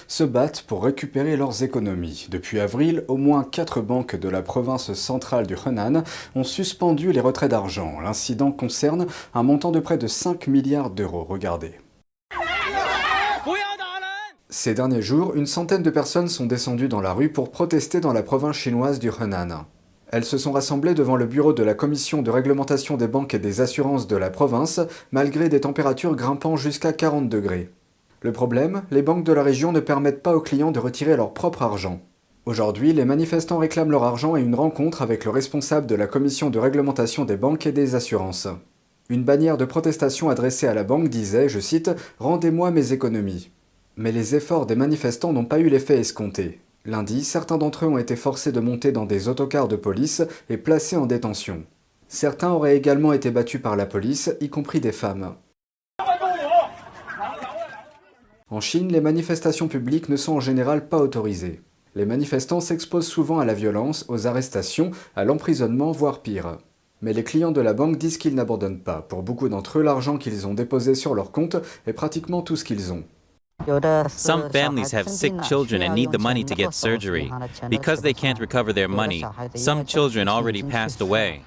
se battent pour récupérer leurs économies. Depuis avril, au moins 4 banques de la province centrale du Henan ont suspendu les retraits d'argent. L'incident concerne un montant de près de 5 milliards d'euros. Regardez. Ces derniers jours, une centaine de personnes sont descendues dans la rue pour protester dans la province chinoise du Henan. Elles se sont rassemblées devant le bureau de la commission de réglementation des banques et des assurances de la province, malgré des températures grimpant jusqu'à 40 degrés. Le problème, les banques de la région ne permettent pas aux clients de retirer leur propre argent. Aujourd'hui, les manifestants réclament leur argent et une rencontre avec le responsable de la commission de réglementation des banques et des assurances. Une bannière de protestation adressée à la banque disait, je cite, « Rendez-moi mes économies ». Mais les efforts des manifestants n'ont pas eu l'effet escompté. Lundi, certains d'entre eux ont été forcés de monter dans des autocars de police et placés en détention. Certains auraient également été battus par la police, y compris des femmes. En Chine, les manifestations publiques ne sont en général pas autorisées. Les manifestants s'exposent souvent à la violence, aux arrestations, à l'emprisonnement, voire pire. Mais les clients de la banque disent qu'ils n'abandonnent pas. Pour beaucoup d'entre eux, l'argent qu'ils ont déposé sur leur compte est pratiquement tout ce qu'ils ont. Some families have sick children and need the money to get surgery. Because they can't recover their money, some children already passed away.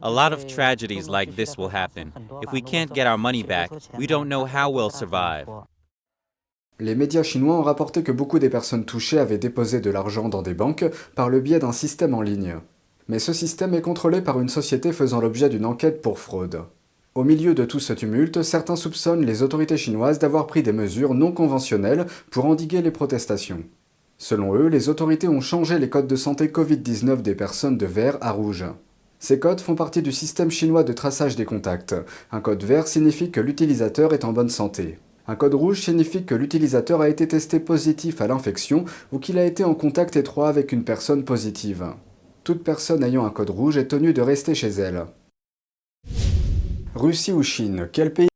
A lot of tragedies like this will happen. If we can't get our money back, we don't know how we'll survive. Les médias chinois ont rapporté que beaucoup des personnes touchées avaient déposé de l'argent dans des banques par le biais d'un système en ligne. Mais ce système est contrôlé par une société faisant l'objet d'une enquête pour fraude. Au milieu de tout ce tumulte, certains soupçonnent les autorités chinoises d'avoir pris des mesures non conventionnelles pour endiguer les protestations. Selon eux, les autorités ont changé les codes de santé Covid-19 des personnes de vert à rouge. Ces codes font partie du système chinois de traçage des contacts. Un code vert signifie que l'utilisateur est en bonne santé. Un code rouge signifie que l'utilisateur a été testé positif à l'infection ou qu'il a été en contact étroit avec une personne positive. Toute personne ayant un code rouge est tenue de rester chez elle. Russie ou Chine, quel pays